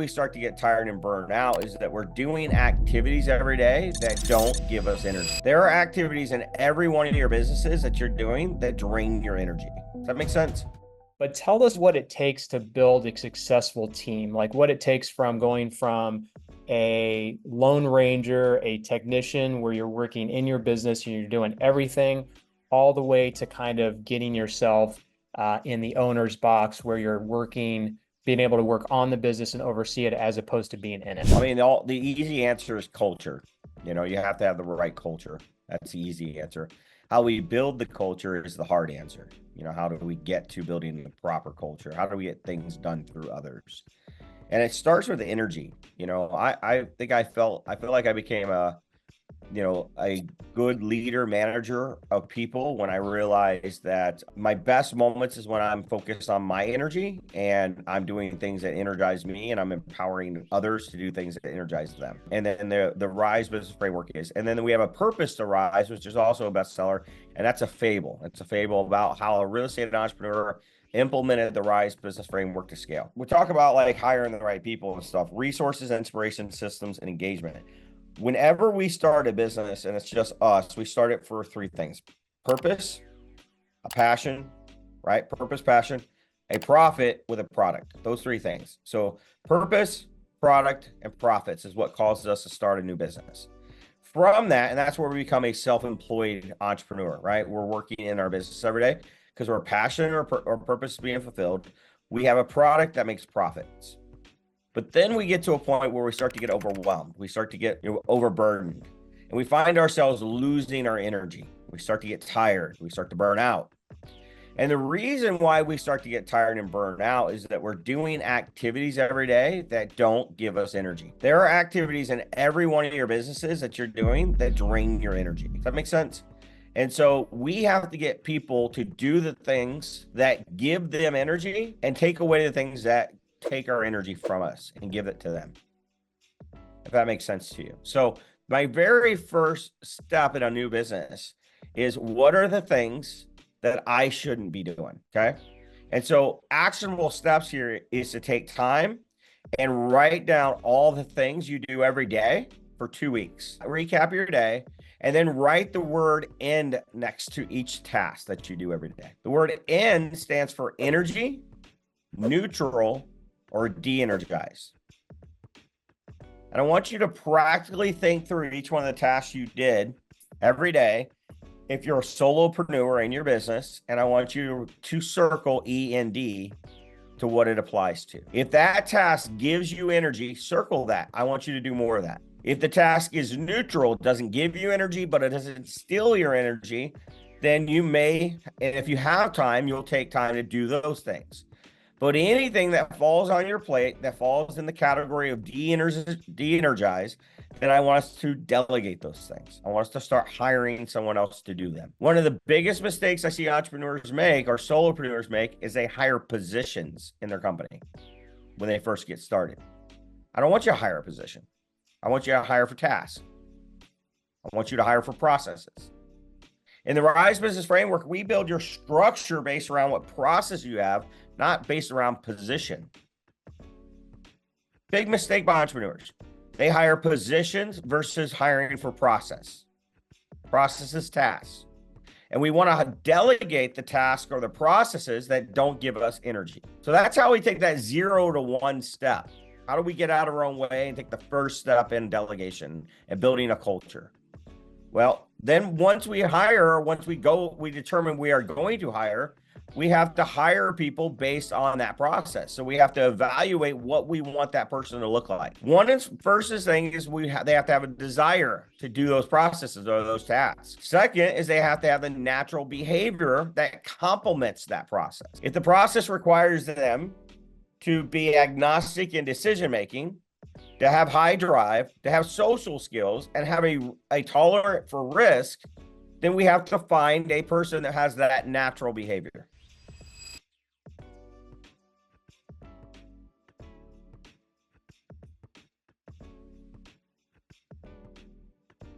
we start to get tired and burned out is that we're doing activities every day that don't give us energy. There are activities in every one of your businesses that you're doing that drain your energy. Does that make sense? But tell us what it takes to build a successful team, like what it takes from going from a lone ranger, a technician where you're working in your business and you're doing everything, all the way to kind of getting yourself in the owner's box where you're working, being able to work on the business and oversee it as opposed to being in it. I mean, the easy answer is culture. You know, you have to have the right culture. That's the easy answer. How we build the culture is the hard answer. You know, how do we get to building the proper culture? How do we get things done through others? And it starts with the energy. You know, I feel like I became a good leader, manager of people when I realized that my best moments is when I'm focused on my energy and I'm doing things that energize me and I'm empowering others to do things that energize them. And then the Rise business framework is, and then we have a purpose to rise, which is also a bestseller. And that's a fable. It's a fable about how a real estate entrepreneur implemented the Rise business framework to scale. We talk about like hiring the right people and stuff, resources, inspiration, systems, and engagement. Whenever we start a business and it's just us, we start it for three things: purpose, a passion, right? Purpose, passion, a profit with a product. Those three things. So purpose, product, and profits is what causes us to start a new business. From that, and that's where we become a self-employed entrepreneur, right? We're working in our business every day because we're passionate or purpose is being fulfilled. We have a product that makes profits. But then we get to a point where we start to get overwhelmed. We start to get overburdened, and we find ourselves losing our energy. We start to get tired. We start to burn out. And the reason why we start to get tired and burn out is that we're doing activities every day that don't give us energy. There are activities in every one of your businesses that you're doing that drain your energy. Does that make sense? And so we have to get people to do the things that give them energy and take away the things that take our energy from us and give it to them, if that makes sense to you. So my very first step in a new business is, what are the things that I shouldn't be doing? Okay. And so actionable steps here is to take time and write down all the things you do every day for 2 weeks. Recap your day and then write the word end next to each task that you do every day. The word end stands for energy, neutral, or de-energize. And I want you to practically think through each one of the tasks you did every day if you're a solopreneur in your business, and I want you to circle END to what it applies to. If that task gives you energy, circle that. I want you to do more of that. If the task is neutral, it doesn't give you energy, but it doesn't steal your energy, then you may, and if you have time, you'll take time to do those things. But anything that falls on your plate that falls in the category of de-energize, then I want us to delegate those things. I want us to start hiring someone else to do them. One of the biggest mistakes I see entrepreneurs make or solopreneurs make is they hire positions in their company when they first get started. I don't want you to hire a position. I want you to hire for tasks. I want you to hire for processes. In the Rise Business Framework, we build your structure based around what process you have, not based around position. Big mistake by entrepreneurs. They hire positions versus hiring for process. Process is tasks. And we want to delegate the task or the processes that don't give us energy. So that's how we take that 0 to 1 step. How do we get out of our own way and take the first step in delegation and building a culture? Well, then once we hire, we determine we are going to hire, we have to hire people based on that process. So we have to evaluate what we want that person to look like. First thing is they have to have a desire to do those processes or those tasks. Second is they have to have the natural behavior that complements that process. If the process requires them to be agnostic in decision-making, to have high drive, to have social skills, and have a tolerance for risk, then we have to find a person that has that natural behavior.